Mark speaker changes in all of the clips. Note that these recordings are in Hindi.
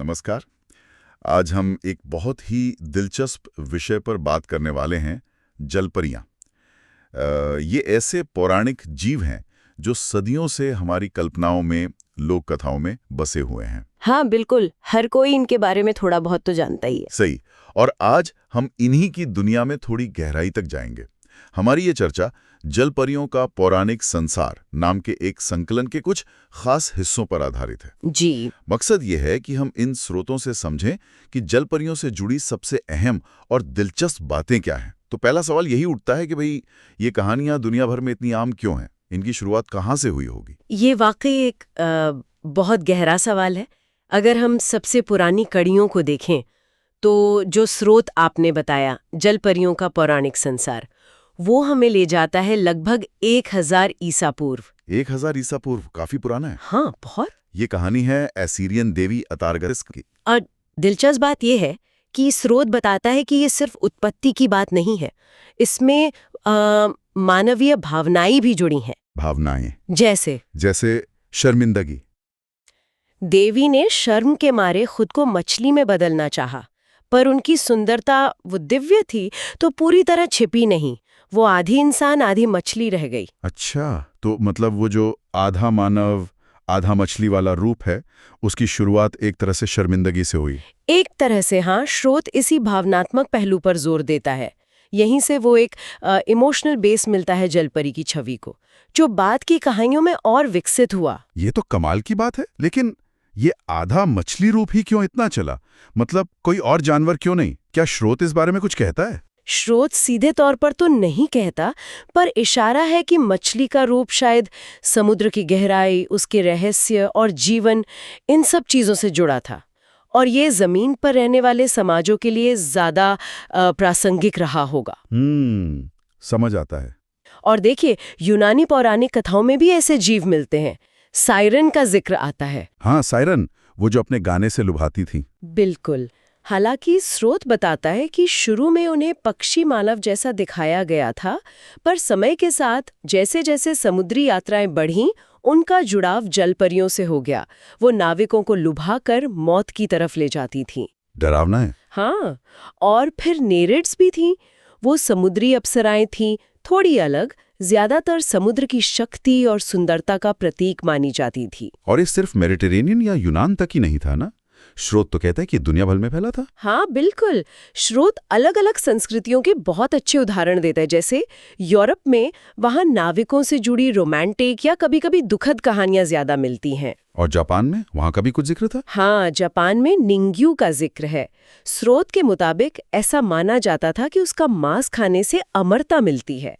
Speaker 1: नमस्कार। आज हम एक बहुत ही दिलचस्प विषय पर बात करने वाले हैं, जलपरियां। ये ऐसे पौराणिक जीव हैं जो सदियों से हमारी कल्पनाओं में, लोक कथाओं में बसे हुए हैं।
Speaker 2: हाँ बिल्कुल, हर कोई इनके बारे में थोड़ा बहुत तो जानता ही है।
Speaker 1: सही। और आज हम इन्हीं की दुनिया में थोड़ी गहराई तक जाएंगे। हमारी ये चर्चा जलपरियों का पौराणिक संसार नाम के एक संकलन के कुछ खास हिस्सों पर आधारित है।
Speaker 2: जी।
Speaker 1: मकसद ये है कि हम इन स्रोतों से समझें कि जलपरियों से जुड़ी सबसे अहम और दिलचस्प बातें क्या हैं। तो पहला सवाल यही उठता है कि भाई, ये कहानियां दुनिया भर में इतनी आम क्यों हैं? इनकी शुरुआत कहाँ से हुई होगी?
Speaker 2: ये वाकई एक बहुत गहरा सवाल है। अगर हम सबसे पुरानी कड़ियों को देखें तो जो स्रोत आपने बताया, जलपरियों का पौराणिक संसार, वो हमें ले जाता है लगभग 1000 ईसा पूर्व।
Speaker 1: 1000 ईसा पूर्व काफी पुराना है।
Speaker 2: हाँ बहुत।
Speaker 1: ये कहानी है एसीरियन देवी अतार्गस की।
Speaker 2: और दिलचस्प बात यह है कि स्रोत बताता है कि ये सिर्फ उत्पत्ति की बात नहीं है, इसमें मानवीय भावनाएं भी जुड़ी हैं।
Speaker 1: भावनाएं
Speaker 2: जैसे
Speaker 1: शर्मिंदगी।
Speaker 2: देवी ने शर्म के मारे खुद को मछली में बदलना चाहा, पर उनकी सुंदरता वो दिव्य थी तो पूरी तरह छिपी नहीं। वो आधी इंसान आधी मछली रह गई।
Speaker 1: अच्छा, तो मतलब वो जो आधा मानव आधा मछली वाला रूप है, उसकी शुरुआत एक तरह से शर्मिंदगी से हुई।
Speaker 2: एक तरह से हाँ, स्रोत इसी भावनात्मक पहलू पर जोर देता है। यहीं से वो एक इमोशनल बेस मिलता है जलपरी की छवि को, जो बाद की कहानियों में और विकसित हुआ।
Speaker 1: ये तो कमाल की बात है। लेकिन ये आधा मछली रूप ही क्यों इतना चला? मतलब कोई और जानवर क्यों नहीं? क्या स्रोत इस बारे में कुछ कहता है?
Speaker 2: स्रोत सीधे तौर पर तो नहीं कहता, पर इशारा है कि मछली का रूप शायद समुद्र की गहराई, उसके रहस्य और जीवन, इन सब चीजों से जुड़ा था। और ये जमीन पर रहने वाले समाजों के लिए ज्यादा प्रासंगिक रहा होगा।
Speaker 1: समझ आता है।
Speaker 2: और देखिए, यूनानी पौराणिक कथाओं में भी ऐसे जीव मिलते हैं। साइरन का जिक्र आता है।
Speaker 1: हाँ, साइरन, वो जो अपने गाने से लुभाती थी।
Speaker 2: बिल्कुल। हालांकि स्रोत बताता है कि शुरू में उन्हें पक्षी मानव जैसा दिखाया गया था, पर समय के साथ जैसे जैसे समुद्री यात्राएं बढ़ीं, उनका जुड़ाव जलपरियों से हो गया। वो नाविकों को लुभाकर मौत की तरफ ले जाती थीं।
Speaker 1: डरावना है।
Speaker 2: हाँ, और फिर नेरिड्स भी थीं। वो समुद्री अप्सराएं थीं, थोड़ी अलग, ज्यादातर समुद्र की शक्ति और सुंदरता का प्रतीक मानी जाती थी।
Speaker 1: और ये सिर्फ मेडिटेरेनियन या यूनान तक ही नहीं था ना? स्रोत तो कहता है कि दुनिया भर में फैला था।
Speaker 2: हाँ बिल्कुल। स्रोत अलग अलग संस्कृतियों के बहुत अच्छे उदाहरण देता है। जैसे यूरोप में, वहाँ नाविकों से जुड़ी रोमांटिक या कभी-कभी दुखद कहानियां ज्यादा मिलती हैं।
Speaker 1: और जापान में, वहाँ का भी कुछ जिक्र था?
Speaker 2: हाँ, जापान में निंग्यू का जिक्र है। स्रोत के मुताबिक ऐसा माना जाता था कि उसका मांस खाने से अमरता मिलती है।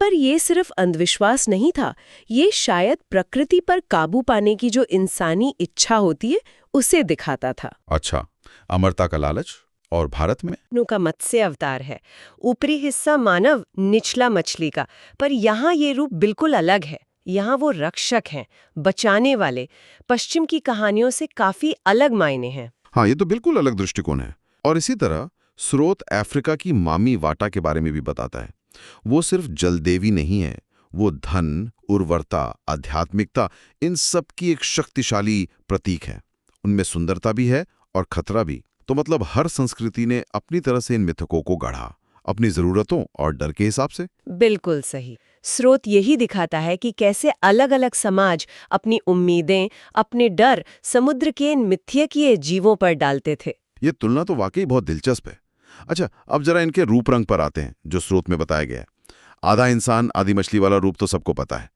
Speaker 2: पर ये सिर्फ अंधविश्वास नहीं था, ये शायद प्रकृति पर काबू पाने की जो इंसानी इच्छा होती है, उसे दिखाता था।
Speaker 1: अच्छा, अमरता का लालच। और भारत में
Speaker 2: विष्णु का मत्स्य अवतार है। ऊपरी हिस्सा मानव, निचला मछली का। पर यहाँ ये रूप बिल्कुल अलग है। यहाँ वो रक्षक हैं, बचाने वाले। पश्चिम की कहानियों से काफी अलग मायने हैं।
Speaker 1: हाँ, ये तो बिल्कुल अलग दृष्टिकोण है। और इसी तरह स्रोत अफ्रीका की मामी वाटा के बारे में भी बताता है। वो सिर्फ जलदेवी नहीं है, वो धन, उर्वरता, आध्यात्मिकता, इन सब की एक शक्तिशाली प्रतीक है। उनमें सुंदरता भी है और खतरा भी। तो मतलब हर संस्कृति ने अपनी तरह से इन मिथकों को गढ़ा, अपनी जरूरतों और डर के हिसाब से।
Speaker 2: बिल्कुल सही। स्रोत यही दिखाता है कि कैसे अलग-अलग समाज अपनी उम्मीदें, अपने डर समुद्र के इन मिथ्यकीय जीवों पर डालते थे।
Speaker 1: ये तुलना तो वाकई बहुत दिलचस्प है। अच्छा, अब जरा इनके रूप रंग पर आते हैं जो स्रोत में बताया गया है। आधा इंसान आधी मछली वाला रूप तो सबको पता है।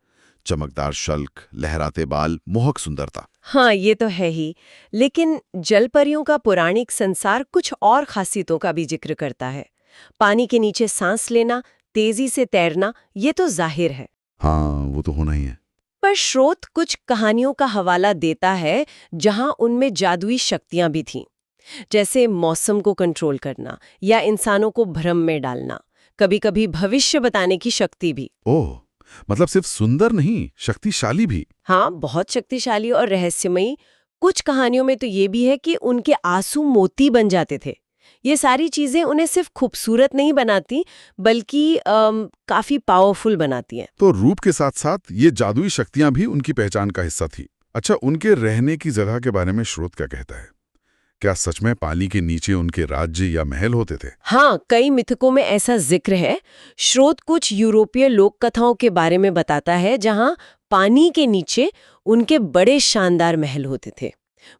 Speaker 1: चमकदार शल्क, लहराते बाल, मोहक सुंदरता।
Speaker 2: हाँ, ये तो है ही। लेकिन जलपरियों का पौराणिक संसार कुछ और खासियतों का भी जिक्र करता है। पानी के नीचे सांस लेना, तेजी से तैरना, ये तो जाहिर है।
Speaker 1: हाँ, वो तो होना ही है।
Speaker 2: पर स्रोत कुछ कहानियों का हवाला देता है जहां उनमें जादुई शक्तियां भी थीं। जैसे मौसम को कंट्रोल करना या इंसानों को भ्रम में डालना, कभी-कभी भविष्य बताने की शक्ति भी।
Speaker 1: ओह, मतलब सिर्फ सुंदर नहीं, शक्तिशाली भी।
Speaker 2: हाँ, बहुत शक्तिशाली और रहस्यमयी। कुछ कहानियों में तो ये भी है कि उनके आंसू मोती बन जाते थे। ये सारी चीजें उन्हें सिर्फ खूबसूरत नहीं बनाती, बल्कि काफी पावरफुल बनाती हैं।
Speaker 1: तो रूप के साथ साथ ये जादुई शक्तियां भी उनकी पहचान का हिस्सा थी। अच्छा, उनके रहने की जगह के बारे में स्रोत क्या कहता है?
Speaker 3: क्या सच में पानी के नीचे उनके राज्य या महल होते थे?
Speaker 2: हाँ, कई मिथकों में ऐसा जिक्र है। स्रोत कुछ यूरोपीय लोक कथाओं के बारे में बताता है जहाँ पानी के नीचे उनके बड़े शानदार महल होते थे,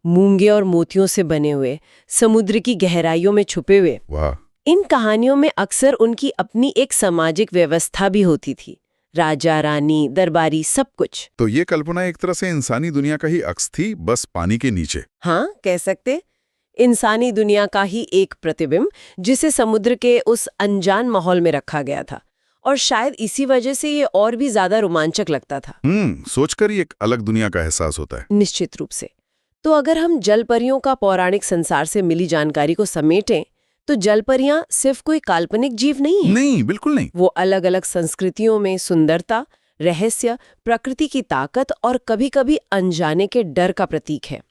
Speaker 2: मूंगे और मोतियों से बने हुए, समुद्र की गहराइयों में छुपे हुए।
Speaker 3: वाह।
Speaker 2: इन कहानियों में अक्सर उनकी अपनी एक सामाजिक व्यवस्था भी होती थी, राजा रानी दरबारी सब कुछ।
Speaker 3: तो ये कल्पना एक तरह से इंसानी दुनिया का ही अक्स थी, बस पानी के नीचे।
Speaker 2: हाँ, कह सकते। इंसानी दुनिया का ही एक प्रतिबिंब जिसे समुद्र के उस अनजान माहौल में रखा गया था, और शायद इसी वजह से ये और भी ज्यादा रोमांचक लगता था।
Speaker 3: सोचकर ही एक अलग दुनिया का एहसास होता है।
Speaker 2: निश्चित रूप से। तो अगर हम जलपरियों का पौराणिक संसार से मिली जानकारी को समेटें, तो जलपरियां सिर्फ कोई काल्पनिक जीव नहीं है।
Speaker 3: नहीं, बिल्कुल नहीं।
Speaker 2: वो अलग अलग संस्कृतियों में सुंदरता, रहस्य, प्रकृति की ताकत और कभी-कभी अनजाने के डर का प्रतीक है।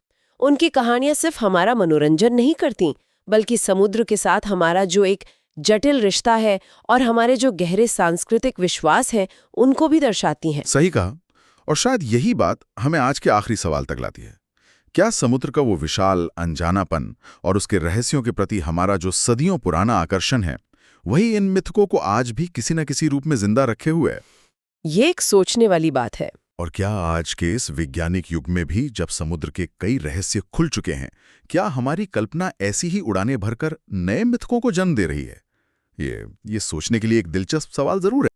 Speaker 2: उनकी कहानियां सिर्फ हमारा मनोरंजन नहीं करती, बल्कि समुद्र के साथ हमारा जो एक जटिल रिश्ता है और हमारे जो गहरे सांस्कृतिक विश्वास हैं, उनको भी दर्शाती हैं।
Speaker 3: सही कहा। और शायद यही बात हमें आज के आखिरी सवाल तक लाती है। क्या समुद्र का वो विशाल अनजानापन और उसके रहस्यों के प्रति हमारा जो सदियों पुराना आकर्षण है, वही इन मिथकों को आज भी किसी न किसी रूप में जिंदा रखे हुए है?
Speaker 2: ये एक सोचने वाली बात है।
Speaker 3: और क्या आज के इस वैज्ञानिक युग में भी, जब समुद्र के कई रहस्य खुल चुके हैं, क्या हमारी कल्पना ऐसी ही उड़ानें भरकर नए मिथकों को जन्म दे रही है? ये सोचने के लिए एक दिलचस्प सवाल जरूर है।